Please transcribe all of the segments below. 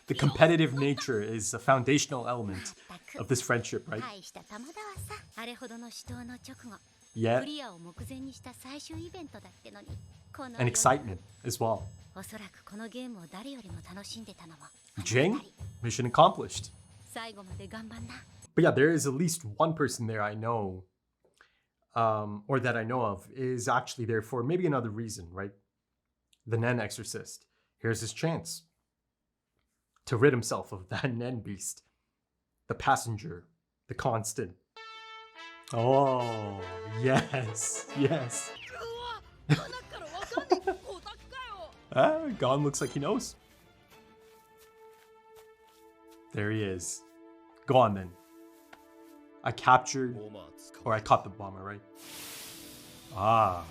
The competitive nature is a foundational element of this friendship, right? Yeah. And excitement as well. Ging? Mission accomplished. But yeah, there is at least one person there I know, or that I know of, is actually there for maybe another reason, right? The Nen exorcist. Here's his chance to rid himself of that Nen beast. The passenger. The constant. Oh, yes. Yes. Gon looks like he knows. There he is. Go on then. I captured, or I caught the bomber, right? Ah.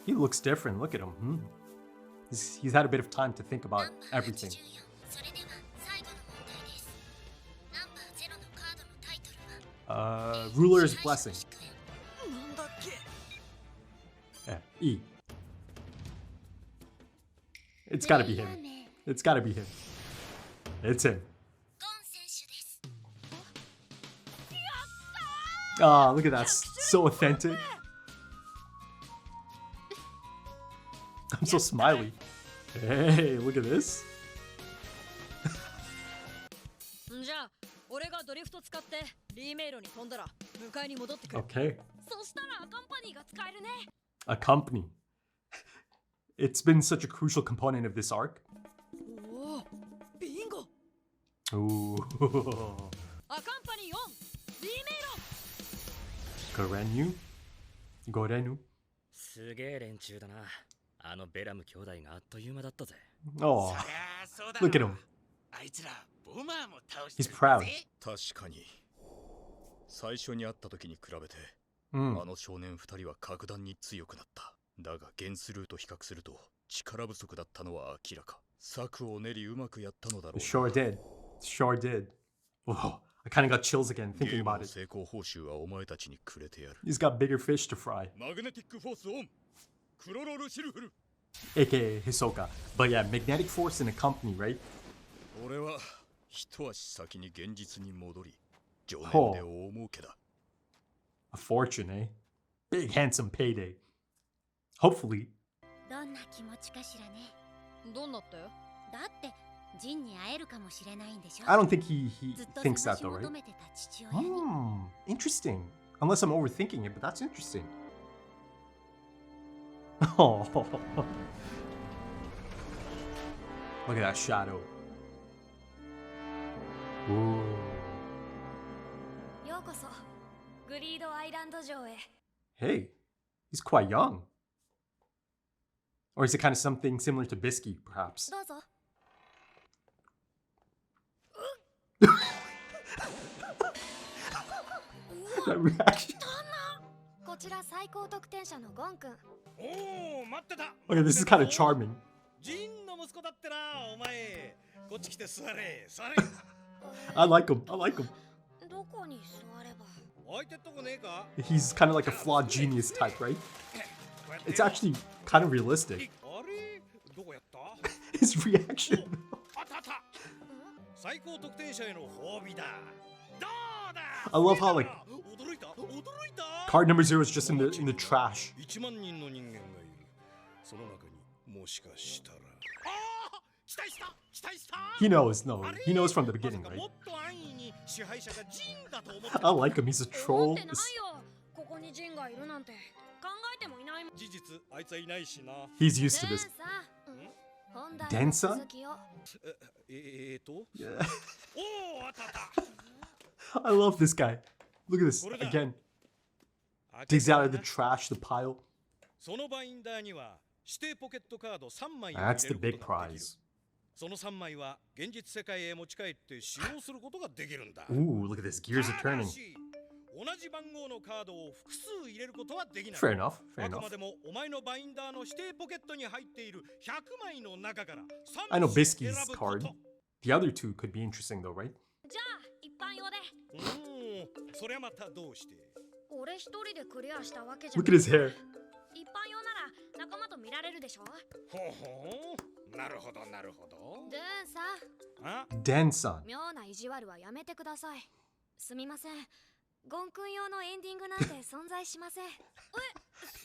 He looks different. Look at him. He's had a bit of time to think about everything. Ruler's Blessing. Yeah, E. It's gotta be him. It's gotta be him. It's him. Ah, look at that. So authentic. I'm so smiley. Hey, look at this. Okay. A company. It's been such a crucial component of this arc. Ooh. Gorenu? Gorenu? Oh, look at him. He's proud. 確かに最初に会った時に比べて、あの少年2人は格段に強くなった。だがゲンスルーと比較すると力不足だったのは明らか。策を練りうまくやったのだろう。Sure did. Sure did. Whoa, I kind of got chills again thinking about it. 成功報酬はお前たちにくれてやる。He's got bigger fish to fry. マグネティックフォースオン。クロロルシルフル。AKA Hisoka. But yeah, magnetic force in a company, right? 俺は一足先に現実に戻り、常年で大儲けだ。A fortune, eh? Big handsome payday. Hopefully. どんな気持ちかしらね。どんなって？だってジンに会えるかもしれないんでしょ。I don't think he thinks that though, right? Interesting. Unless I'm overthinking it, but that's interesting. Oh. Look at that shadow. Ooh. Hey, he's quite young. Or is it kind of something similar to Bisky, perhaps? That reaction. Okay, this is kind of charming. I like him. I like him. He's kind of like a flawed genius type, right? It's actually kind of realistic. His reaction. I love how like card number 0 is just in the trash. He knows, no. He knows from the beginning, right? I like him, he's a troll. He's used to this. Densa? Yeah. I love this guy. Look at this, again. Digs out of the trash, the pile. That's the big prize. Ooh, look at this, gears are turning. Fair enough, fair enough. I know Bisky's card. The other two could be interesting though, right? Look at his hair. 仲間と見られるでしょ。ほほう、なるほどなるほど。ドゥーンさん、あ、 Dan-san. 妙な意地悪はやめてください。すみません。ゴンくん用のエンディングなんて存在しません。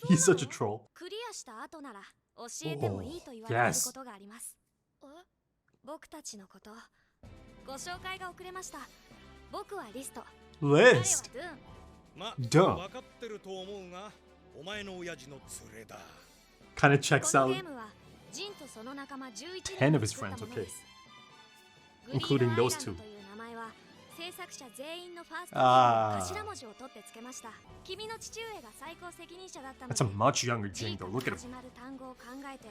He's such a troll. クリアした後なら教えてもいいと言われることがあります。僕たちのことご紹介が遅れました。僕はリスト。 List. 彼はま、 Duh. 分かってると思うが、お前の親父の連れだ。 Kind of ドゥ checks ン。この out. ゲームはジンとその仲間11 10 人 of が his 作った friends, もので okay. す。 Including those two. グリーンアイランドという名前は制作者全員のファーストあー頭文字を取ってつけました。君の父上が最高責任者だったの That's a で、 much younger ジ Jing ンか though. ら Look at 始 him. まる単語を考えて、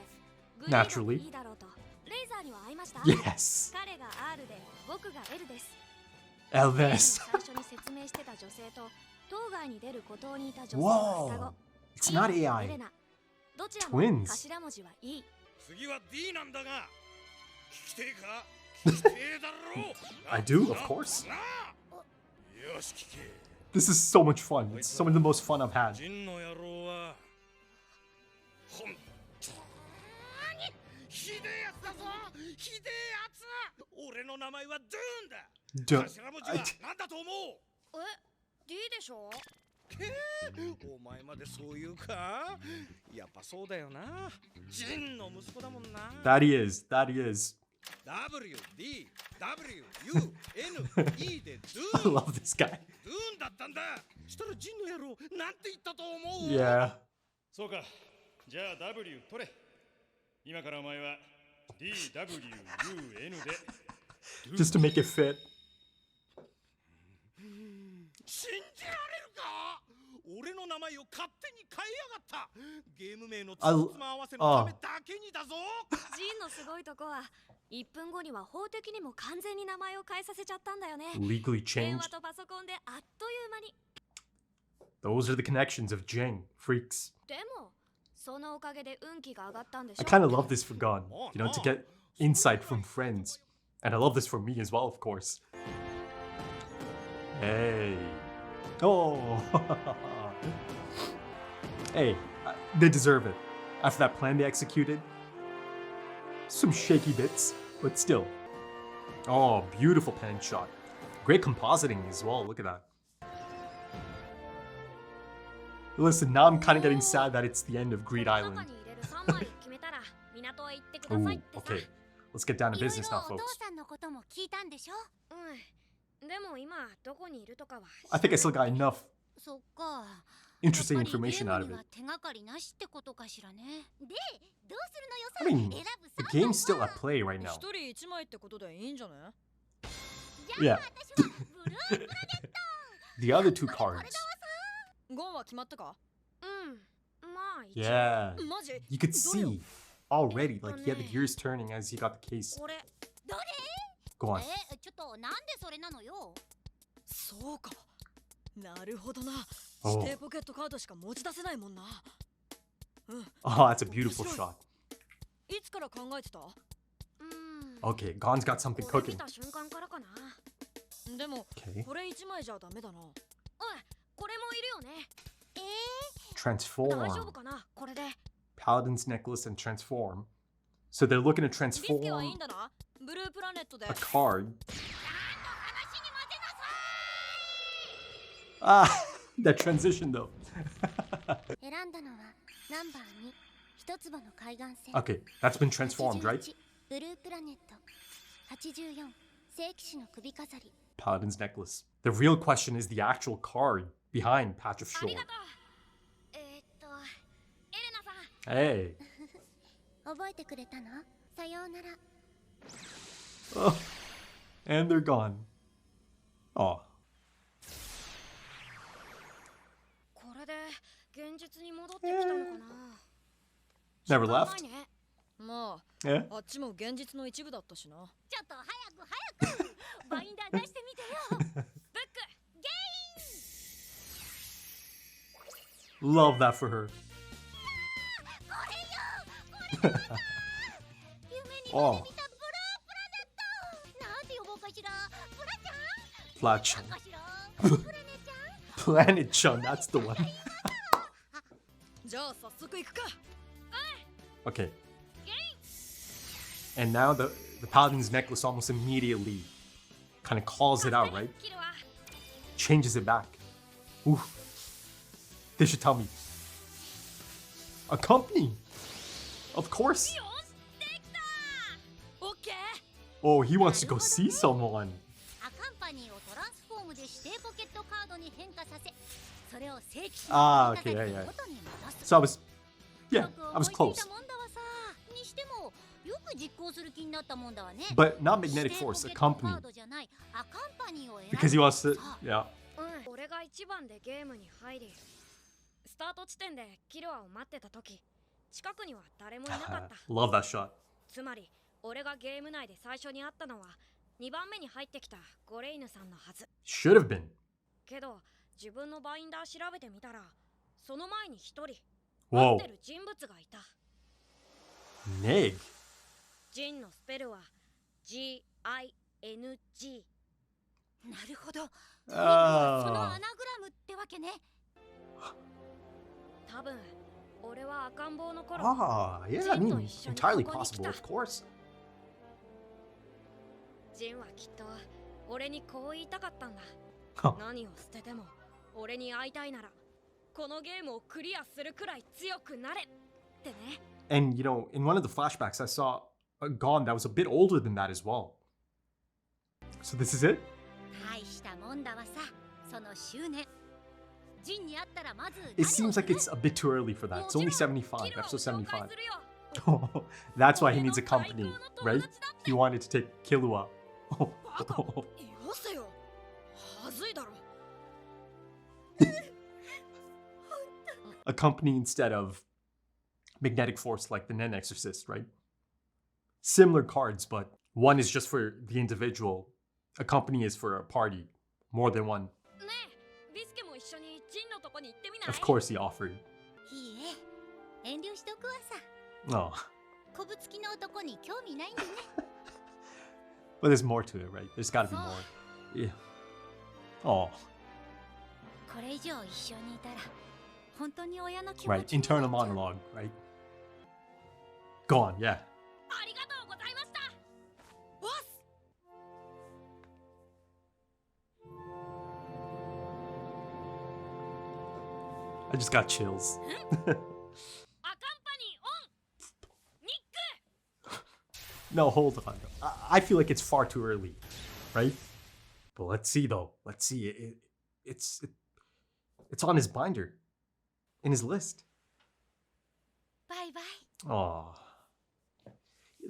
グリーン Naturally. でいいだろうと。レイザーには会いました。 Yes. 彼が R で僕が L です。 Elvis. 最初に説明してた女性と当該に出る孤島にいた女性は Whoa. 双子。 It's not エレ AI. ナ。どちらも Twins. 頭文字は E。次は D なんだが、聞きてえか？聞きてえだろう。 I do, of course. なあ、よし聞け。 This is so much fun. It's some of the most fun I've had. ジンの野郎は本当にひでえやつだぞ。ひでえやつ。俺の名前はドゥーンだ。 Duh. 頭文字は何だと思う？ D でしょ。お前までそう言うか？やっぱそうだよな。ジンの息子だもんな。 That he is. That he is. W D W U N E でドゥ I ーン。 love this guy. ドゥーンだったんだ。したらジンの野郎なんて言ったと思う？ Yeah. そうか。じゃあ W 取れ。今からお前は DWUN で Just to make it fit. 信じられるか？俺の名前を勝手に変えやがった。ゲーム名のつつま合わせのためだけにだぞ。ジンのすごいとこは1分後には法的にも完全に名前を変えさせちゃったんだよね。 Legally 電 changed. 話とパソコンであっという間に。 Those are the connections of Jing. Freaks. でもそのおかげで運気が上がったんでし I ょ。 kind of love this for Gon. You know, to get insight from friends. And I love this for me as well, of course. Hey. Oh. Hey, they deserve it. After that plan they executed. Some shaky bits, but still. Oh, beautiful pan shot. Great compositing as well. Look at that. Listen, now I'm kind of getting sad that it's the end of Greed 中 Island. に入れる3枚を決めたら港へ行ってくだ Ooh, さいってさ。 okay. Let's get down to いろい business ろ now, お父 folks. さんのことも聞いたんでしょ。でも今どこにいるとかは。 I think I still got enough そっか。 interesting information out of it. 手がかりなしってことかしらね。で、どうするのよ I mean, the game's still at play right now. 一人一枚ってことでいいんじゃない？ Yeah. The other two cards. ゴンは決まったか？うん。まあ一応。 Yeah. マジ？ You could see already, like he had the gears turning as he got the case. これ。どれ？ Go on. ちょっとなんでそれなのよ。そうか。なるほどな。 Oh. 指定ポケットカードしか持ち出せないもんな。Oh, that's a beautiful shot. いつから考えてた？Okay, Gon's got something これ cooking. 見た瞬間からかな。でも Okay. これ一枚じゃダメだな。おい、これもいるよね。大丈夫 Transform. かなこれで。 Paladin's necklace and transform. So they're looking to ビスケはいい transform んだな。ブループラネットで a。card. Ah, that transition though. 選んだのはナンバー2、一坪の海岸線。 Okay, that's been transformed, right? ブループラネット。84、聖騎士の首飾り。 Paladin's necklace. The real question is the actual card behind Patch of あり Shore. がとう。エレナさん。 Hey. 覚えてくれたの？さようなら。 Oh, and they're gone. Oh, これで現実に戻ってきたのかな。 never 知らな left. いね。ま Yeah. あ、あっちも現実の一部だったしな。ちょっと早くバインダー出してみてよ。ブックゲイン。 Love that for her. 夢にまで見たブループラネット。なんて呼ぼうかしら。ブラちゃん。 Flat かしら。ブラネちゃん。 Planet Chun, that's the one. じゃあ早速行くか。Okay. And now the paladin's necklace almost immediately kind of calls it out, right? Changes it back. Ooh. They should tell me. A company. Of course. Oh, he wants to go see someone. Ah, okay, yeah. So I was close. But not magnetic force, a company. Because he wants to, yeah. 俺が一番でゲームに入り、スタート地点でキルアを待ってた時、近くには誰もいなかった。Love that shot. つまり、俺がゲーム内で最初に会ったのは2番目に入ってきたゴレイヌさんのはず。Should have been. けど、自分のバインダー調べてみたら、その前に一人、Whoa. 待ってる人物がいた。Neg. ジンのスペルは G-I-N-G。なるほど。その Ah. アナグラムってわけね。多分、俺は赤ん坊の頃、 Ah, yeah, I mean, entirely possible, of course. ジンはきっと俺にこう言いたかったんだ。Huh. 何を捨てても俺に会いたいならこのゲームをクリアするくらい強くなれってね。 And, you know, in one of the flashbacks, I saw a Gon that was a bit older than that as well. So this is it? 大したもんだわさ。その執念。ジンに会ったらまず It seems like it's a bit too early for that. It's only 75, キルアを episode 紹介 75. するよ。 That's why he needs a company, right? He wanted to take Killua. よせよ。はずいだろ。 A company instead of magnetic force like the Nen Exorcist, right? Similar cards, but one is just for the individual. A company is for a party. More than one. ねえ、ビスケも一緒にジンのとこに行ってみない？ Of course he offered. いいえ。遠慮しとくわさ。 Oh. こぶつきの男に興味ないんでね。 But there's more to it, right? There's gotta be more. Yeah. Oh. これ以上一緒にいたら本当に親の気持ち Right. になっちゃう Internal monologue, right? Go on, yeah. ありがとうございました。ボス。 I just got chills. アカンパニーオン。ニック。 No, hold on. I feel like it's far too early, right? But let's see, though. Let's see. It's on his binder, in his list. バイバイ。 Oh,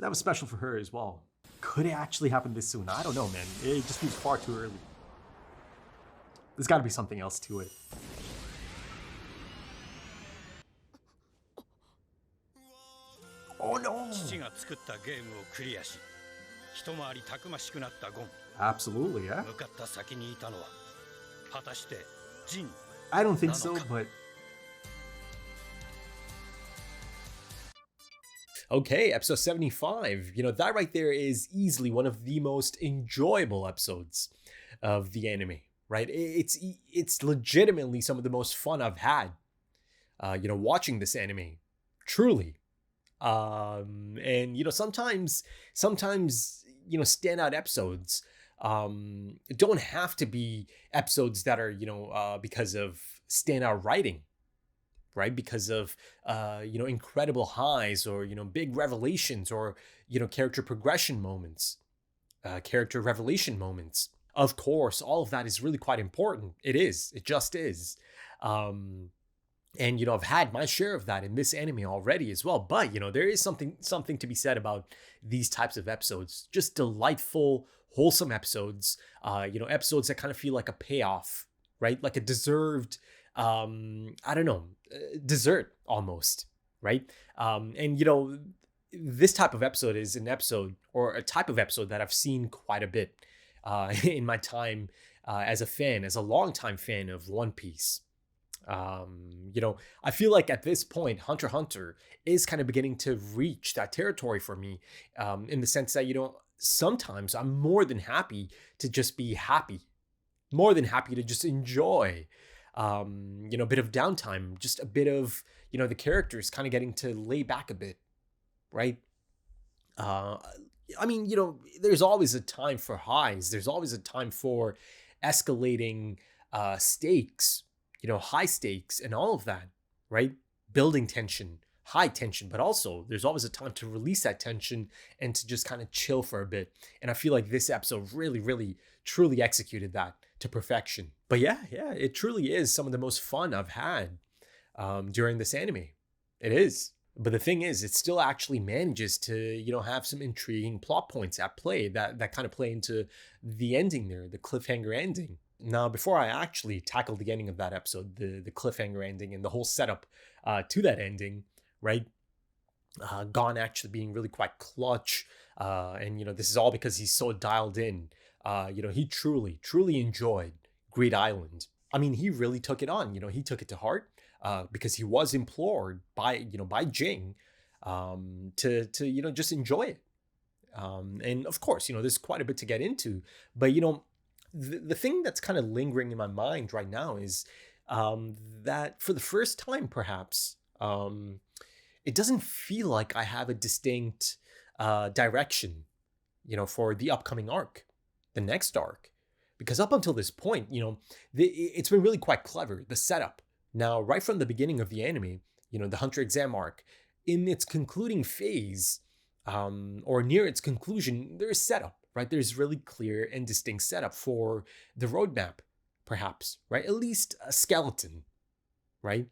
that was special for her as well. Could it actually happen this soon? I don't know, man. It just feels far too early. There's got to be something else to it. Oh no! 父が作ったゲームをクリアし、一回りたくましくなったゴン。 Absolutely, yeah. 向かった先にいたのは、果たしてジン。 I don't think so, but okay, episode 75. You know, that right there is easily one of the most enjoyable episodes of the anime, right? It's legitimately some of the most fun I've had, you know, watching this anime. Truly. And, you know, sometimes, you know, standout episodes don't have to be episodes that are, you know, because of standout writing, right? Because of, you know, incredible highs or, you know, big revelations or, you know, character progression moments, character revelation moments. Of course, all of that is really quite important. It is. It just is. And, you know, I've had my share of that in this anime already as well. But, you know, there is something to be said about these types of episodes. Just delightful, wholesome episodes. You know, episodes that kind of feel like a payoff, right? Like a deserved, I don't know, dessert almost, right? And, you know, this type of episode is an episode or a type of episode that I've seen quite a bit in my time as a fan, as a longtime fan of One Piece. You know, I feel like at this point, Hunter x Hunter is kind of beginning to reach that territory for me, in the sense that, you know, sometimes I'm more than happy to just be happy, more than happy to just enjoy, you know, a bit of downtime, just a bit of, you know, the characters kind of getting to lay back a bit, right? I mean, there's always a time for highs. There's always a time for escalating stakes, high stakes and all of that, right? Building tension, high tension, but also there's always a time to release that tension and to just kind of chill for a bit. And I feel like this episode really, really, truly executed that to perfection. But yeah, it truly is some of the most fun I've had during this anime. It is. But the thing is, it still actually manages to, have some intriguing plot points at play that kind of play into the ending there, the cliffhanger ending. Now, before I actually tackle the ending of that episode, the cliffhanger ending and the whole setup to that ending, right? Gon actually being really quite clutch. And, this is all because he's so dialed in. He truly, truly enjoyed Great Island. I mean, he really took it on. He took it to heart. Because he was implored by Ging to just enjoy it. And of course, there's quite a bit to get into. But, the thing that's kind of lingering in my mind right now is that for the first time, perhaps, it doesn't feel like I have a distinct direction, for the upcoming arc, the next arc. Because up until this point, it's been really quite clever, the setup. Now, right from the beginning of the anime, the Hunter exam arc, in its concluding phase, or near its conclusion, there's setup, right? There's really clear and distinct setup for the roadmap, perhaps, right? At least a skeleton, right?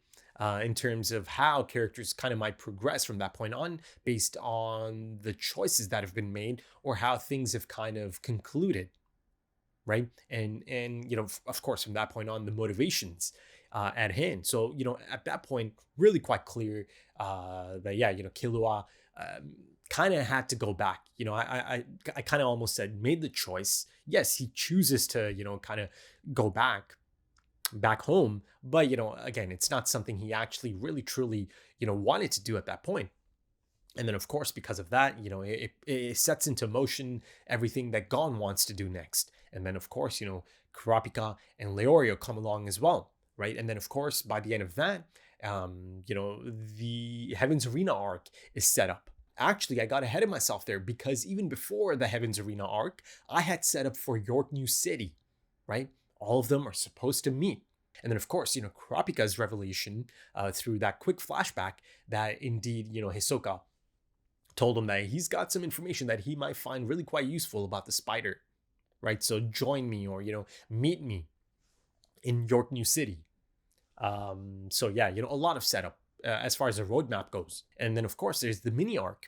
In terms of how characters kind of might progress from that point on based on the choices that have been made or how things have kind of concluded, right? And of course, from that point on, the motivations at hand. So, at that point, really quite clear that, Killua kind of had to go back. I kind of almost said made the choice. Yes, he chooses to, kind of go back home. But, again, it's not something he actually really, truly, wanted to do at that point. And then, of course, because of that, it sets into motion everything that Gon wants to do next. And then, of course, Kurapika and Leorio come along as well. Right. And then, of course, by the end of that, the Heaven's Arena arc is set up. Actually, I got ahead of myself there because even before the Heaven's Arena arc, I had set up for York New City. Right. All of them are supposed to meet. And then, of course, Kurapika's revelation through that quick flashback that indeed, Hisoka told him that he's got some information that he might find really quite useful about the spider. Right. So join me or, meet me in York New City. So yeah, a lot of setup as far as the roadmap goes. And then of course there's the mini arc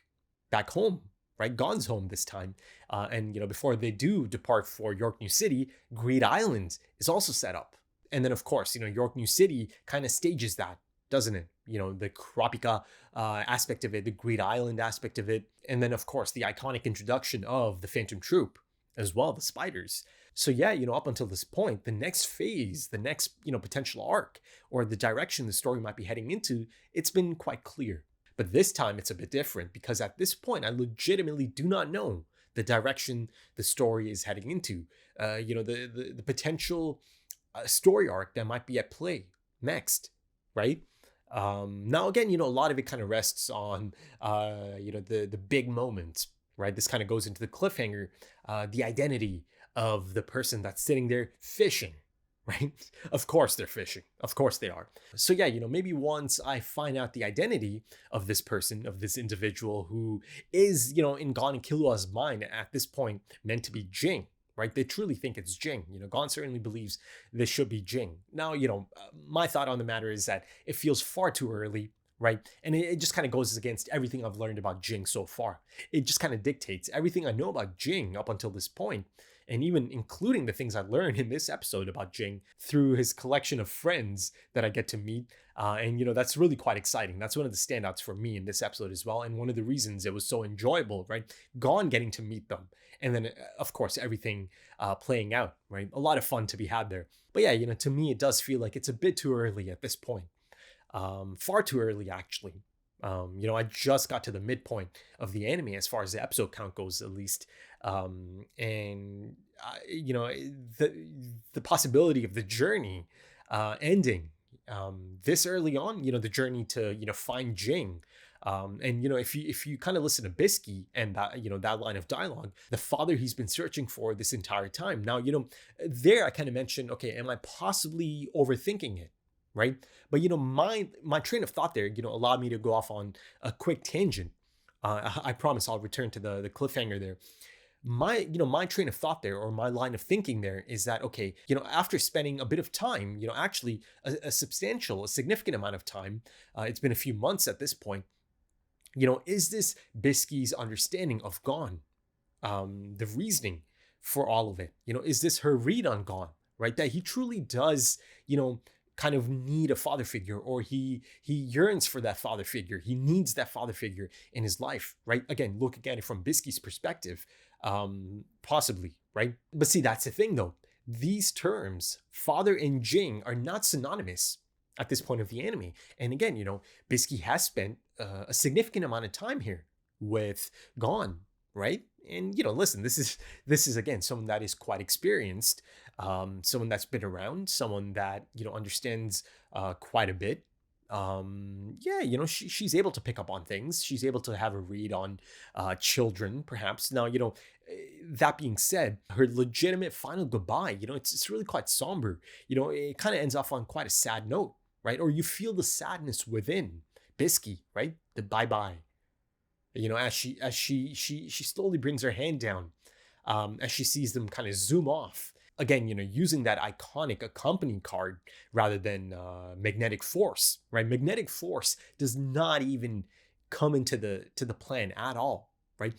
back home, right? Gon's home this time. And before they do depart for York New City, Great Island is also set up. And then of course, York New City kind of stages that, doesn't it? The Kurapika aspect of it, the Great Island aspect of it. And then of course the iconic introduction of the Phantom Troop as well, the spiders. So yeah, up until this point, the next phase, the next, potential arc or the direction the story might be heading into, it's been quite clear. But this time it's a bit different because at this point, I legitimately do not know the direction the story is heading into. The potential story arc that might be at play next, right? Now again, a lot of it kind of rests on, the big moments, right? This kind of goes into the cliffhanger, the identity of the person that's sitting there fishing, right? Of course they're fishing. Of course they are. So yeah, maybe once I find out the identity of this person, of this individual who is, in Gon and Killua's mind at this point meant to be Ging, right? They truly think it's Ging. Gon certainly believes this should be Ging. Now, my thought on the matter is that it feels far too early, right? And it just kind of goes against everything I've learned about Ging so far. It just kind of dictates everything I know about Ging up until this point. And even including the things I learned in this episode about Ging through his collection of friends that I get to meet. And, that's really quite exciting. That's one of the standouts for me in this episode as well. And one of the reasons it was so enjoyable, right? Gon getting to meet them. And then, of course, everything playing out, right? A lot of fun to be had there. But yeah, to me, it does feel like it's a bit too early at this point. Far too early, actually. I just got to the midpoint of the anime as far as the episode count goes, at least. And the possibility of the journey ending this early on, the journey to find Ging And if you kind of listen to Bisky and that that line of dialogue, the father he's been searching for this entire time. Now, there I kind of mentioned, okay, am I possibly overthinking it, right? But my train of thought there, allowed me to go off on a quick tangent. I promise I'll return to the cliffhanger there. My train of thought there, or my line of thinking there, is that, okay, after spending a bit of time, actually a significant amount of time, it's been a few months at this point, is this Bisky's understanding of Gon, the reasoning for all of it? Is this her read on Gon, right? That he truly does, kind of need a father figure, or he yearns for that father figure. He needs that father figure in his life, right? Again, looking at it from Bisky's perspective, possibly, right? But see, that's the thing though. These terms, father and Ging, are not synonymous at this point of the anime. And again, Bisky has spent a significant amount of time here with Gon, right? And listen, this is again someone that is quite experienced, someone that's been around, someone that understands quite a bit. She's able to pick up on things. She's able to have a read on children, perhaps. Now, that being said, her legitimate final goodbye, it's really quite somber. It kind of ends off on quite a sad note, right? Or you feel the sadness within Bisky, right? The bye-bye. As she slowly brings her hand down, as she sees them kind of zoom off. Again, using that iconic accompany card rather than magnetic force, right? Magnetic force does not even come into the plan at all, right?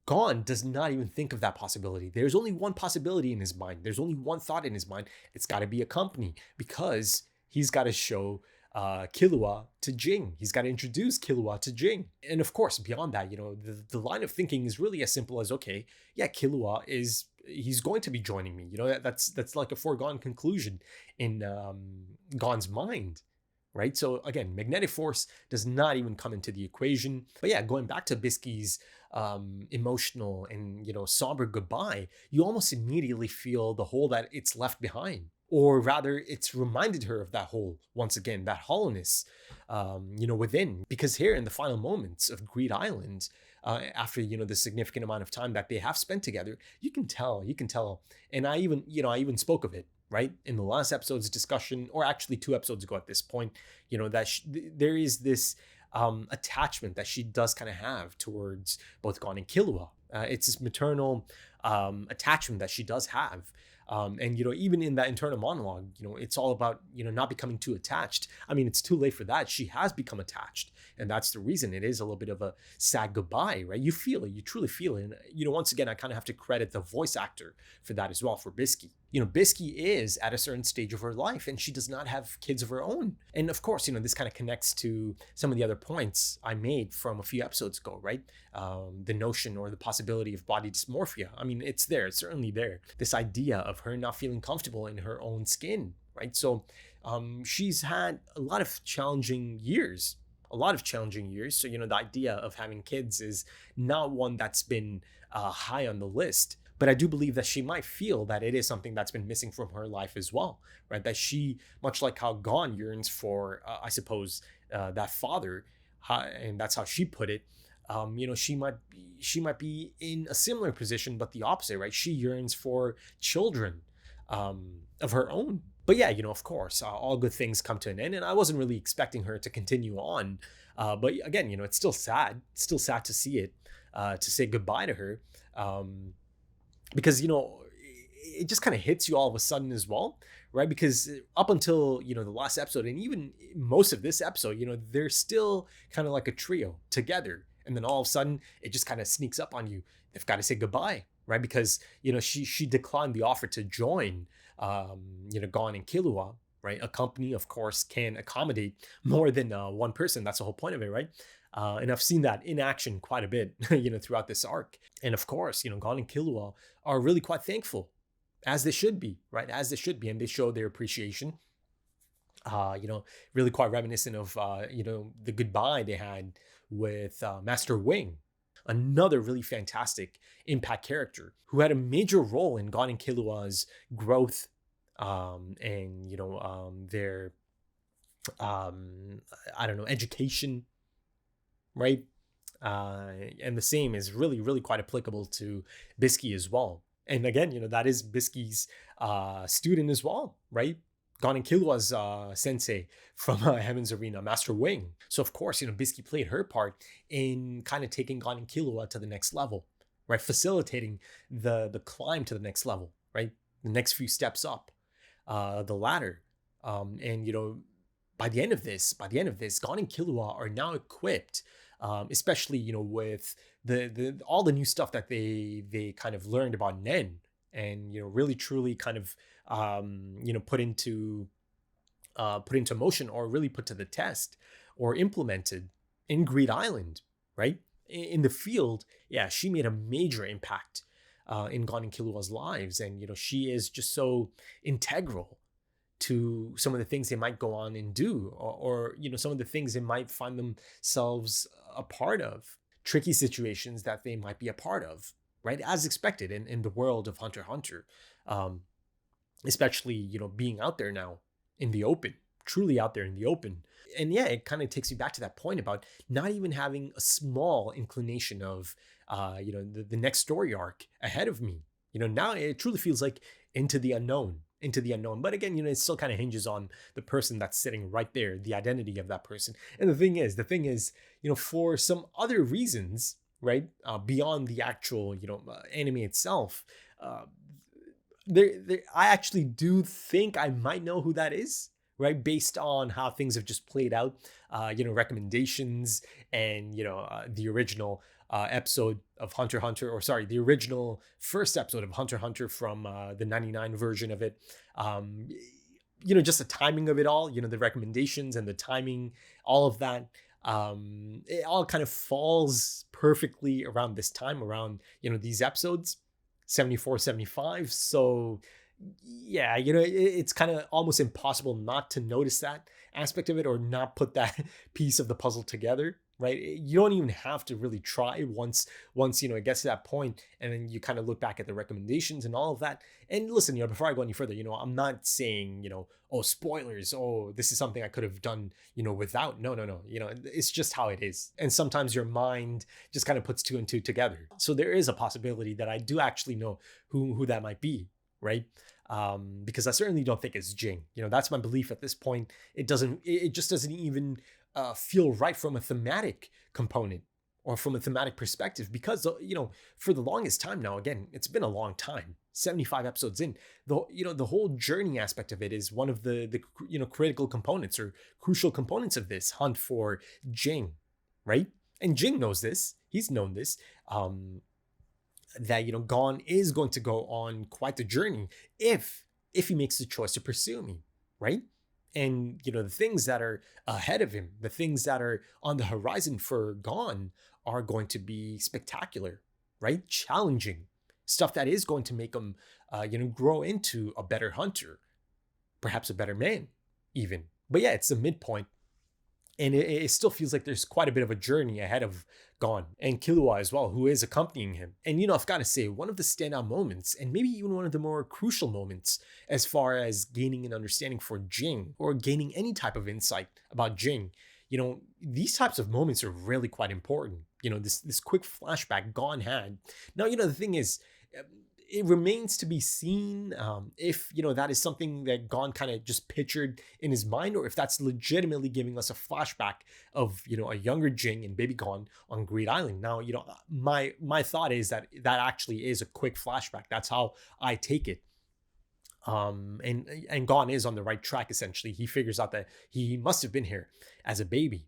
Gon does not even think of that possibility. There's only one possibility in his mind. There's only one thought in his mind. It's got to be a company, because he's got to show Killua to Ging. He's got to introduce Killua to Ging. And of course, beyond that, the line of thinking is really as simple as, okay, yeah, Killua he's going to be joining me. That's like a foregone conclusion in Gon's mind, right? So again, magnetic force does not even come into the equation. But yeah, going back to Bisky's emotional and somber goodbye, you almost immediately feel the hole that it's left behind. Or rather, it's reminded her of that hole once again, that hollowness, within. Because here in the final moments of Greed Island, after the significant amount of time that they have spent together, you can tell. And I even spoke of it, right, in the last episode's discussion, or actually 2 episodes ago at this point. That there is this attachment that she does kind of have towards both Gon and Killua. It's this maternal attachment that she does have. And even in that internal monologue, it's all about not becoming too attached. I mean, it's too late for that. She has become attached, and that's the reason it is a little bit of a sad goodbye, right? You feel it, you truly feel it. And once again, I kind of have to credit the voice actor for that as well, for Bisky. Bisky is at a certain stage of her life, and she does not have kids of her own. And of course, this kind of connects to some of the other points I made from a few episodes ago, right? The notion or the possibility of body dysmorphia. I mean, it's there, it's certainly there. This idea of her not feeling comfortable in her own skin, right? So she's had a lot of challenging years. So, the idea of having kids is not one that's been high on the list. But I do believe that she might feel that it is something that's been missing from her life as well, right? That she, much like how Gon yearns for, I suppose, that father, and that's how she put it, she might be in a similar position, but the opposite, right? She yearns for children of her own. But yeah, of course, all good things come to an end, and I wasn't really expecting her to continue on. But again, it's still sad. It's still sad to see it, to say goodbye to her. Because it just kind of hits you all of a sudden as well, right? Because up until the last episode, and even most of this episode, they're still kind of like a trio together, and then all of a sudden it just kind of sneaks up on you. They've got to say goodbye, right? Because she declined the offer to join Gon and Killua, right? A company, of course, can accommodate more than one person. That's the whole point of it, right? And I've seen that in action quite a bit, throughout this arc. And of course, Gon and Killua are really quite thankful, as they should be, right? As they should be, and they show their appreciation. Really quite reminiscent of, the goodbye they had with Master Wing, another really fantastic impact character who had a major role in Gon and Killua's growth, and their education. right? And the same is really, really quite applicable to Bisky as well. And again, that is Bisky's student as well, right? Gon and Killua's sensei from Heaven's Arena, Master Wing. So of course, Bisky played her part in kind of taking Gon and Killua to the next level, right? Facilitating the climb to the next level, right? The next few steps up the ladder. And by the end of this, Gon and Killua are now equipped, especially with the all the new stuff that they kind of learned about Nen, and really truly kind of put into motion, or really put to the test, or implemented in Greed Island, right? In the field, yeah, she made a major impact in Gon and Killua's lives, and she is just so integral to some of the things they might go on and do, or some of the things they might find themselves a part of, tricky situations that they might be a part of, right? As expected in the world of Hunter x Hunter, especially being out there now in the open, truly out there in the open. And yeah, it kind of takes me back to that point about not even having a small inclination of the next story arc ahead of me. Now it truly feels like into the unknown. But again, it still kind of hinges on the person that's sitting right there, the identity of that person. And the thing is, for some other reasons, right, beyond the actual, anime itself, I actually do think I might know who that is, right, based on how things have just played out, recommendations, and the original episode of Hunter x Hunter, or sorry, the original first episode of Hunter x Hunter from the 99 version of it. Just the timing of it all, the recommendations and the timing, all of that, it all kind of falls perfectly around this time, around, these episodes, 74, 75. So yeah, it's kind of almost impossible not to notice that aspect of it, or not put that piece of the puzzle together, right? You don't even have to really try once it gets to that point, and then you kind of look back at the recommendations and all of that. And listen, before I go any further, I'm not saying, oh, spoilers, oh, this is something I could have done, without. No. It's just how it is. And sometimes your mind just kind of puts two and two together. So there is a possibility that I do actually know who that might be, right? Because I certainly don't think it's Ging. That's my belief at this point. It just doesn't even feel right from a thematic component, or from a thematic perspective, because for the longest time now, again, it's been a long time, 75 episodes in, the whole journey aspect of it is one of the critical components, or crucial components of this hunt for Ging, right? And Ging knows this. He's known this, that Gon is going to go on quite the journey if he makes the choice to pursue me, right? And the things that are ahead of him, the things that are on the horizon for Gon, are going to be spectacular, right? Challenging stuff that is going to make him grow into a better hunter, perhaps a better man even. But yeah, it's a midpoint, and it still feels like there's quite a bit of a journey ahead of Gon, and Killua as well, who is accompanying him. And I've got to say, one of the standout moments, and maybe even one of the more crucial moments as far as gaining an understanding for Ging, or gaining any type of insight about Ging, these types of moments are really quite important. This quick flashback Gon had. Now, the thing is, it remains to be seen if that is something that Gon kind of just pictured in his mind, or if that's legitimately giving us a flashback of a younger Ging and baby Gon on Greed Island. Now, my thought is that actually is a quick flashback. That's how I take it. And Gon is on the right track. Essentially, he figures out that he must have been here as a baby,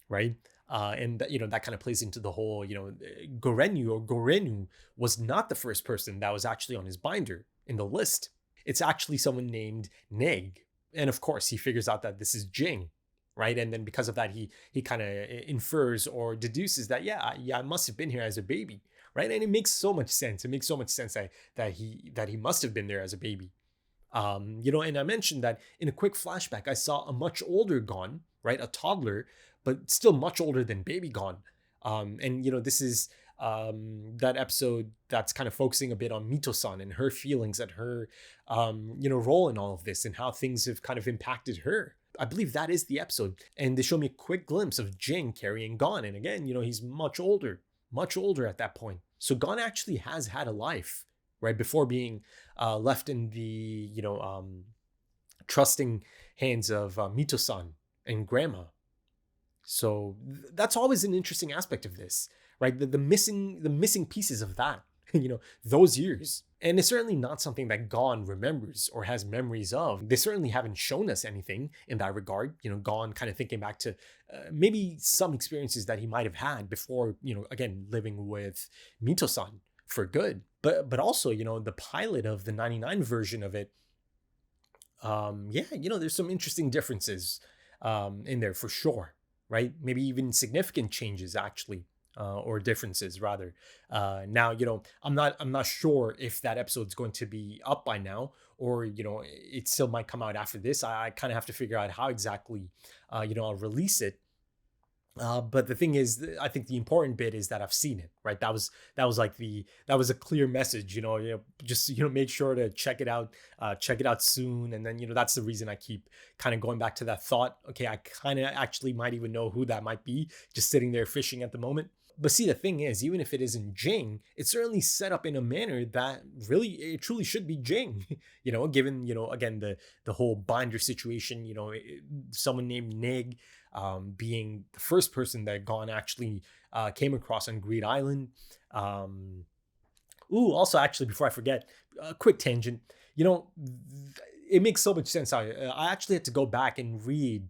right? And that kind of plays into the whole, Gorenu was not the first person that was actually on his binder in the list. It's actually someone named Neg. And of course, he figures out that this is Ging, right? And then because of that, he kind of infers or deduces that, I must have been here as a baby, right? And it makes so much sense. It makes so much sense that he must have been there as a baby. And I mentioned that in a quick flashback, I saw a much older Gon, right? A toddler, but still much older than baby Gon. And this is that episode that's kind of focusing a bit on Mito-san and her feelings and her, role in all of this, and how things have kind of impacted her. I believe that is the episode. And they show me a quick glimpse of Ging carrying Gon. And again, he's much older at that point. So Gon actually has had a life, right? Before being left in the, trusting hands of Mito-san and Grandma. So that's always an interesting aspect of this, right? The missing pieces of that, those years. And it's certainly not something that Gon remembers or has memories of. They certainly haven't shown us anything in that regard. Gon kind of thinking back to maybe some experiences that he might have had before, again, living with Mito-san for good. But also, the pilot of the 99 version of it, there's some interesting differences in there for sure, right? Maybe even significant changes actually. Or differences rather. Now, I'm not sure if that episode's going to be up by now, or it still might come out after this. I kind of have to figure out how exactly I'll release it. But the thing is, I think the important bit is that I've seen it, right? That was a clear message, just make sure to check it out soon. And then that's the reason I keep kind of going back to that thought. Okay, I kind of actually might even know who that might be, just sitting there fishing at the moment. But see, the thing is, even if it isn't Ging, it's certainly set up in a manner that really, it truly should be Ging, given, again, the whole binder situation, someone named Nig being the first person that Gon actually came across on Greed Island. Also, actually, before I forget, a quick tangent, it makes so much sense. I actually had to go back and read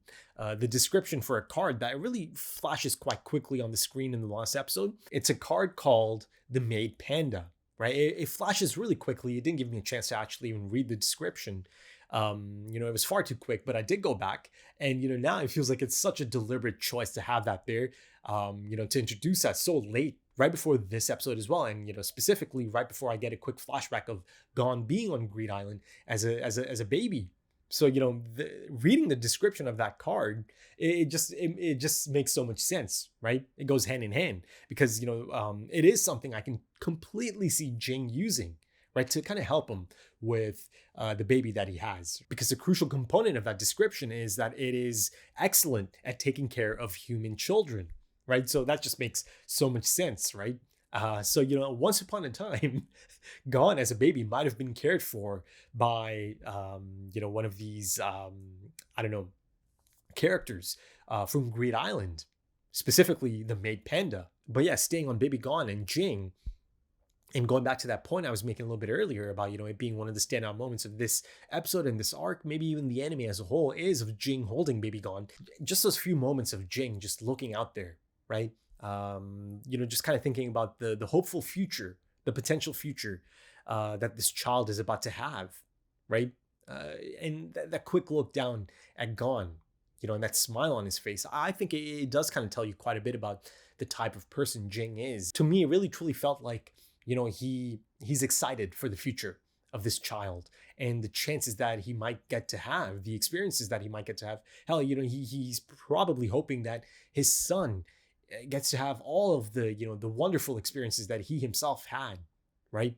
the description for a card that really flashes quite quickly on the screen in the last episode. It's a card called the Maid Panda, right? It flashes really quickly. It didn't give me a chance to actually even read the description. It was far too quick, but I did go back, and now it feels like it's such a deliberate choice to have that there, to introduce that so late, right before this episode as well, and specifically right before I get a quick flashback of Gon being on Greed Island as a baby. So reading the description of that card, it just makes so much sense, right? It goes hand in hand because it is something I can completely see Ging using, right, to kind of help him with the baby that he has. Because the crucial component of that description is that it is excellent at taking care of human children, right? So that just makes so much sense, right? So once upon a time, Gon as a baby might have been cared for by, one of these, characters from Greed Island, specifically the Maid Panda. But yeah, staying on Baby Gon and Ging, and going back to that point I was making a little bit earlier about, it being one of the standout moments of this episode and this arc, maybe even the anime as a whole, is of Ging holding Baby Gon. Just those few moments of Ging just looking out there, right? Just kind of thinking about the hopeful future, the potential future that this child is about to have, right? And that quick look down at Gon, and that smile on his face, I think it does kind of tell you quite a bit about the type of person Ging is. To me, it really truly felt like, he's excited for the future of this child and the chances that he might get to have, the experiences that he might get to have. Hell, he's probably hoping that his son gets to have all of the, the wonderful experiences that he himself had, right?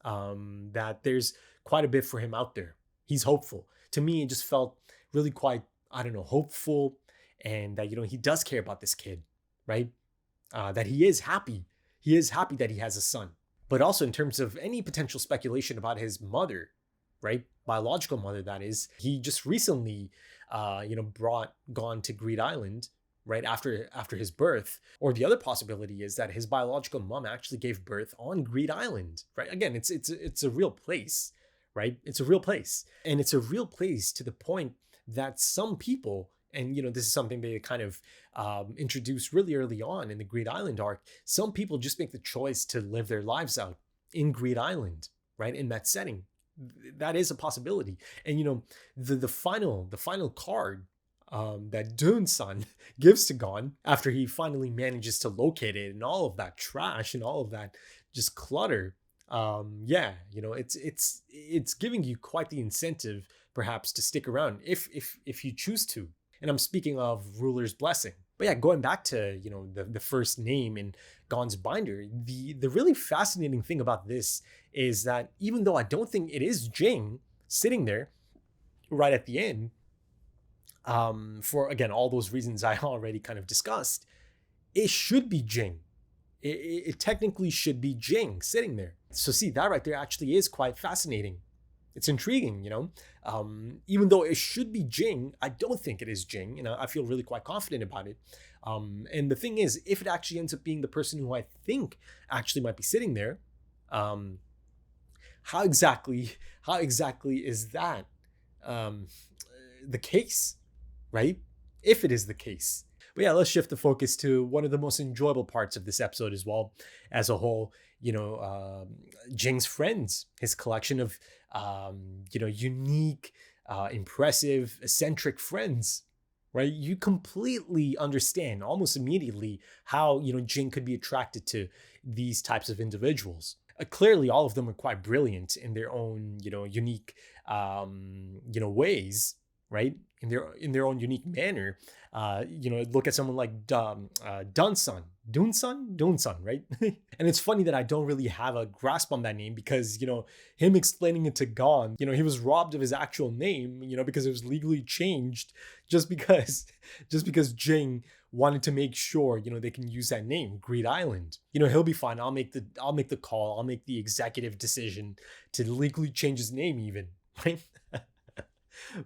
That there's quite a bit for him out there. He's hopeful. To me, it just felt really quite, hopeful, and that, he does care about this kid, right? That he is happy. He is happy that he has a son. But also in terms of any potential speculation about his mother, right? Biological mother, that is. He just recently, brought Gon to Greed Island, right after his birth. Or the other possibility is that his biological mom actually gave birth on Greed Island, right? Again, it's a real place, right? It's a real place. And it's a real place to the point that some people, and this is something they kind of introduced really early on in the Greed Island arc, some people just make the choice to live their lives out in Greed Island, right? In that setting. That is a possibility. And the final card that Dune-san gives to Gon after he finally manages to locate it and all of that trash and all of that just clutter, it's giving you quite the incentive perhaps to stick around if you choose to. And I'm speaking of Ruler's Blessing. But yeah, going back to the first name in Gon's binder, the really fascinating thing about this is that even though I don't think it is Ging sitting there right at the end, for, again, all those reasons I already kind of discussed, it should be Ging. It technically should be Ging sitting there. So see, that right there actually is quite fascinating. It's intriguing, even though it should be Ging, I don't think it is Ging. I feel really quite confident about it. And the thing is, if it actually ends up being the person who I think actually might be sitting there, how exactly is that the case, right? If it is the case. But yeah, let's shift the focus to one of the most enjoyable parts of this episode as well as a whole. Jing's friends, his collection of, unique, impressive, eccentric friends, right? You completely understand almost immediately how, Jing could be attracted to these types of individuals. Clearly, all of them are quite brilliant in their own, unique, ways, right? In their own unique manner. Look at someone like Dunsun, right? And it's funny that I don't really have a grasp on that name because, him explaining it to Gon, he was robbed of his actual name, because it was legally changed just because Jing wanted to make sure, they can use that name, Greed Island. He'll be fine. I'll make the call. I'll make the executive decision to legally change his name even, right?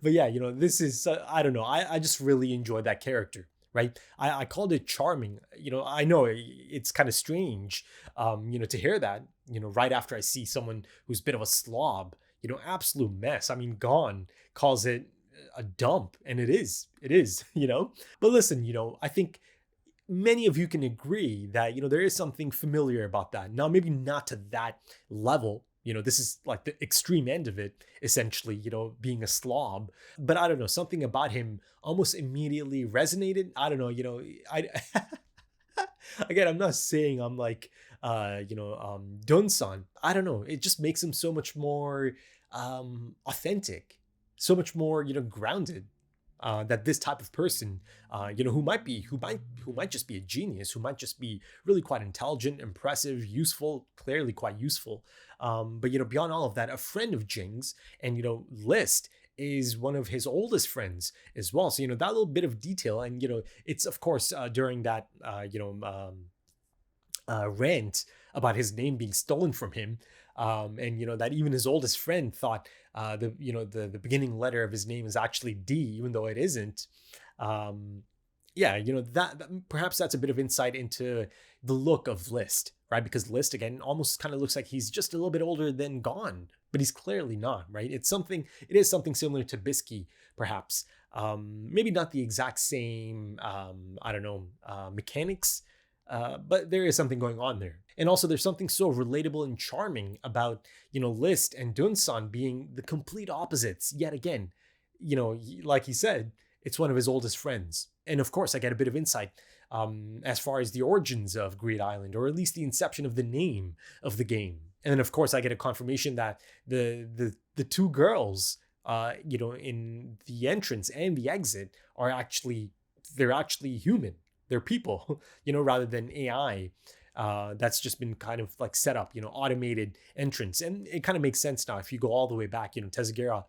But yeah, this is, I don't know. I just really enjoyed that character, right? I called it charming. I know it's kind of strange, to hear that, right after I see someone who's a bit of a slob, absolute mess. I mean, Gon calls it a dump, and it is, But listen, I think many of you can agree that, there is something familiar about that. Now, maybe not to that level. This is like the extreme end of it, essentially, being a slob. But I don't know, something about him almost immediately resonated. I don't know, I again, I'm not saying I'm like, Dunsan. I don't know. It just makes him so much more authentic, so much more, grounded. That this type of person, who might just be a genius, who might just be really quite intelligent, impressive, useful, clearly quite useful. But beyond all of that, a friend of Jing's, and List is one of his oldest friends as well. So that little bit of detail, and it's of course during that rant about his name being stolen from him. And that even his oldest friend thought the beginning letter of his name is actually D, even though it isn't. That perhaps that's a bit of insight into the look of List, right? Because List, again, almost kind of looks like he's just a little bit older than Gon, but he's clearly not, right? It is something similar to Bisky, perhaps. Maybe not the exact same, mechanics, but there is something going on there. And also there's something so relatable and charming about, List and Dunsan being the complete opposites yet again. Like he said, it's one of his oldest friends. And of course I get a bit of insight as far as the origins of Greed Island, or at least the inception of the name of the game. And then of course I get a confirmation that the two girls, in the entrance and the exit they're actually human. They're people, rather than AI. That's just been kind of like set up, automated entrance. And it kind of makes sense now if you go all the way back, Tezagera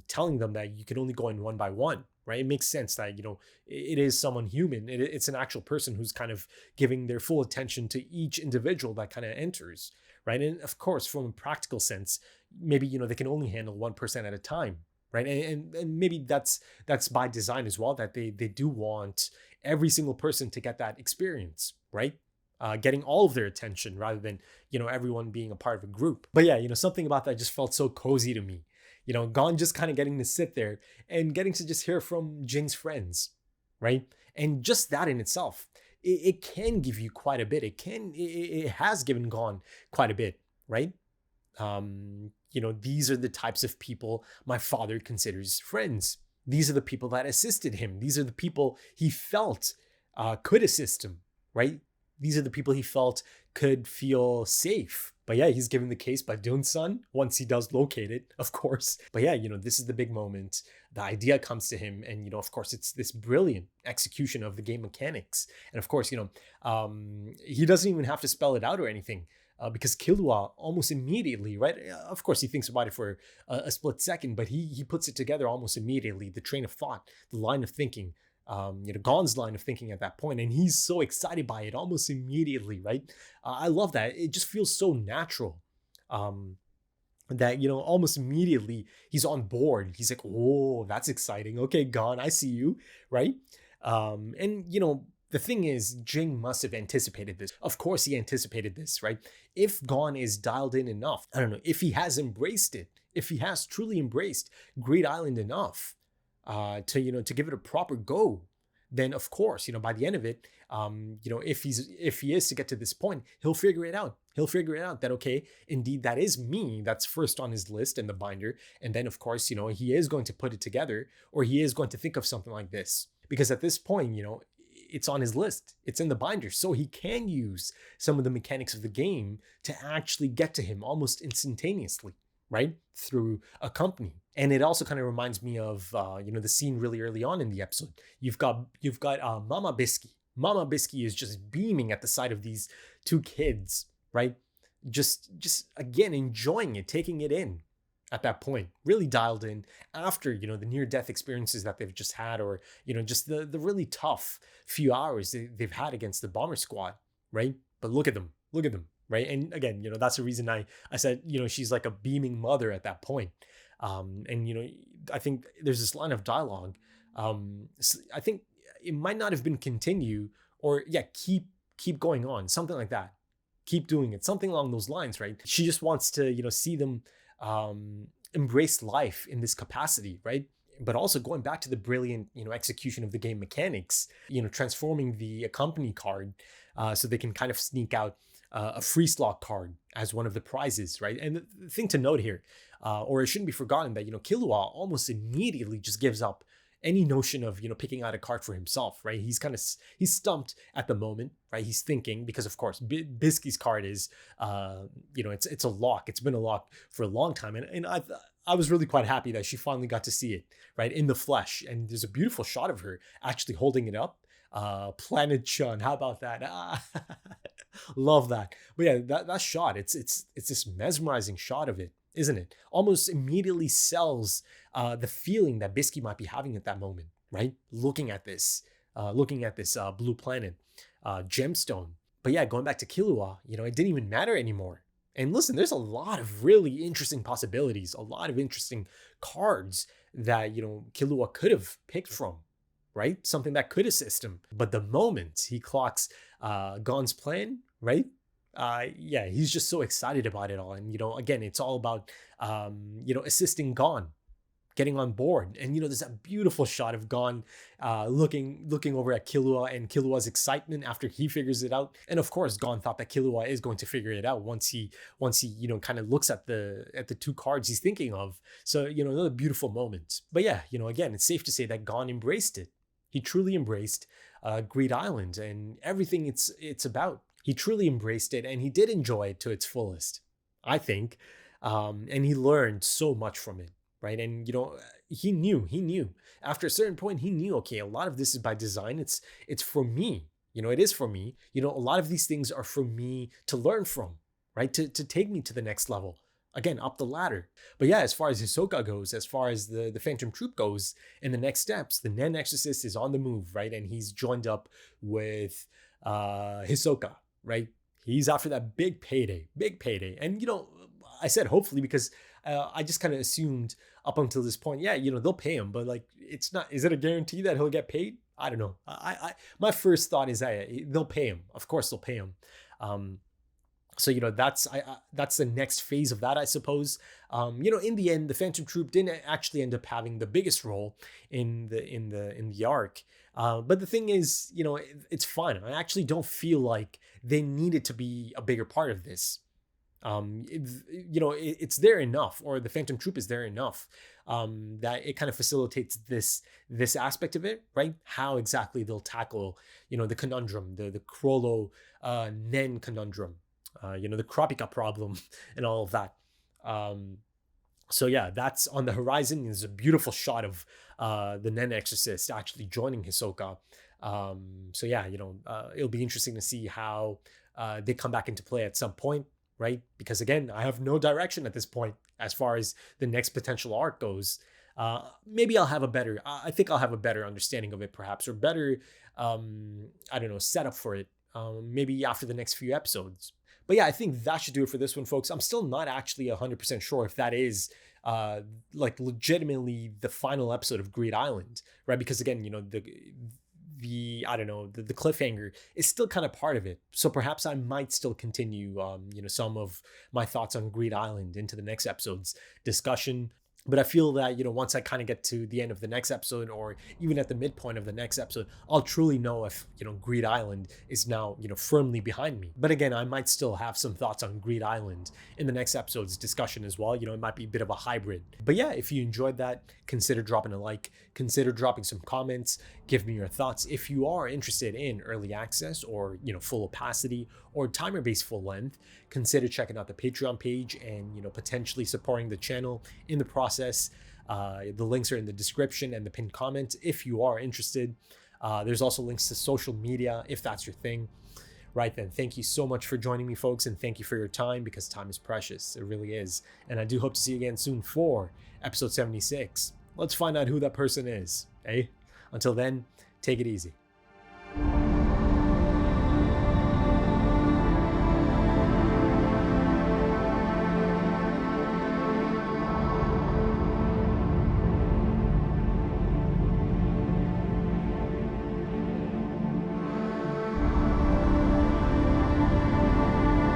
telling them that you can only go in one by one, right? It makes sense that, it is someone human. It's an actual person who's kind of giving their full attention to each individual that kind of enters, right? And of course, from a practical sense, maybe, they can only handle one person at a time, right? And maybe that's by design as well, that they do want every single person to get that experience, right? Getting all of their attention rather than, everyone being a part of a group. But yeah, something about that just felt so cozy to me. Gon just kind of getting to sit there and getting to just hear from Jing's friends, right? And just that in itself, it can give you quite a bit. It has given Gon quite a bit, right? These are the types of people my father considers friends. These are the people that assisted him. These are the people he felt could assist him, right? These are the people he felt could feel safe. But yeah, he's given the case by Dunsun once he does locate it, of course. But yeah, this is the big moment. The idea comes to him, and of course, it's this brilliant execution of the game mechanics. And of course, he doesn't even have to spell it out or anything. because Killua almost immediately, right? Of course, he thinks about it for a split second, but he puts it together almost immediately. The train of thought, the line of thinking, Gon's line of thinking at that point, and he's so excited by it almost immediately, right? I love that. It just feels so natural. That almost immediately he's on board. He's like, oh, that's exciting. Okay, Gon, I see you, right? And the thing is, Ging must have anticipated this. Of course he anticipated this, right? If Gon is dialed in enough, I don't know, if he has embraced it, if he has truly embraced Great Island enough to give it a proper go, then of course, by the end of it, if he is to get to this point, he'll figure it out. He'll figure it out that, okay, indeed, that is me. That's first on his list in the binder. And then, of course, he is going to put it together, or he is going to think of something like this. Because at this point, it's on his list. It's in the binder. So he can use some of the mechanics of the game to actually get to him almost instantaneously, right? Through a company. And it also kind of reminds me of, the scene really early on in the episode. You've got Mama Bisky. Mama Bisky is just beaming at the sight of these two kids, right? Just again, enjoying it, taking it in at that point, really dialed in after, the near-death experiences that they've just had, or, just the really tough few hours they've had against the bomber squad, right? But look at them, right? And again, that's the reason I said, she's like a beaming mother at that point. And, I think there's this line of dialogue. I think it might not have been continue, or keep going on, something like that. Keep doing it, something along those lines, right? She just wants to, see them embrace life in this capacity, right? But also going back to the brilliant, execution of the game mechanics, transforming the company card so they can kind of sneak out a free slot card as one of the prizes, right? And the thing to note here, or it shouldn't be forgotten, that, Killua almost immediately just gives up any notion of, picking out a card for himself, right? He's stumped at the moment, right? He's thinking, because of course, Bisky's card is, it's a lock. It's been a lock for a long time. And I was really quite happy that she finally got to see it, right? In the flesh. And there's a beautiful shot of her actually holding it up. Planet Chun, how about that? Love that. But yeah, that shot, it's this mesmerizing shot of it, isn't it? Almost immediately sells the feeling that Bisky might be having at that moment, right? Looking at this blue planet gemstone. But yeah, going back to Killua, it didn't even matter anymore. And listen, there's a lot of really interesting possibilities, a lot of interesting cards that, Killua could have picked from, right? Something that could assist him. But the moment he clocks Gon's plan, right? He's just so excited about it all. And, again, it's all about, assisting Gon, getting on board. And, there's that beautiful shot of Gon looking over at Killua and Killua's excitement after he figures it out. And of course, Gon thought that Killua is going to figure it out once he kind of looks at the two cards he's thinking of. So, another beautiful moment. But yeah, again, it's safe to say that Gon embraced it. He truly embraced Great Island and everything it's about. He truly embraced it, and he did enjoy it to its fullest, I think. And he learned so much from it, right? And, he knew. After a certain point, he knew, okay, a lot of this is by design. It's for me. It is for me. A lot of these things are for me to learn from, right? To take me to the next level. Again, up the ladder. But yeah, as far as Hisoka goes, as far as the Phantom Troop goes, in the next steps, the Nen Exorcist is on the move, right? And he's joined up with Hisoka, right? He's after that big payday. And, I said hopefully because I just kind of assumed up until this point, yeah, they'll pay him. But like, it's not, is it a guarantee that he'll get paid? I don't know. My first thought is that they'll pay him. Of course they'll pay him. So, that's the next phase of that, I suppose. In the end, the Phantom Troop didn't actually end up having the biggest role in the arc. But the thing is, it's fine. I actually don't feel like they needed to be a bigger part of this. It's there enough, or the Phantom Troop is there enough, that it kind of facilitates this aspect of it, right? How exactly they'll tackle, the conundrum, the Krollo Nen conundrum. The Kropika problem and all of that. So yeah, that's on the horizon. There's a beautiful shot of the Nen Exorcist actually joining Hisoka. So yeah, it'll be interesting to see how they come back into play at some point. right? Because again, I have no direction at this point as far as the next potential arc goes. Maybe I'll have a better, I think I'll have a better understanding of it perhaps, or better, I don't know, setup for it, maybe after the next few episodes. But yeah, I think that should do it for this one, folks. I'm still not actually 100% sure if that is like legitimately the final episode of Greed Island, right? Because again, you know, the I don't know, the cliffhanger is still kind of part of it. So perhaps I might still continue, you know, some of my thoughts on Greed Island into the next episode's discussion. But I feel that, you know, once I kind of get to the end of the next episode, or even at the midpoint of the next episode, I'll truly know if, you know, Greed Island is now, you know, firmly behind me. But again, I might still have some thoughts on Greed Island in the next episode's discussion as well. You know, it might be a bit of a hybrid. But yeah, if you enjoyed that, consider dropping a like, consider dropping some comments, give me your thoughts. If you are interested in early access, or, you know, full opacity, or timer-based full length, consider checking out the Patreon page and, you know, potentially supporting the channel in the process. The links are in the description and the pinned comment if you are interested. There's also links to social media if that's your thing. Right then, thank you so much for joining me, folks, and thank you for your time, because time is precious. It really is. And I do hope to see you again soon for episode 76. Let's find out who that person is, eh? Until then, take it easy.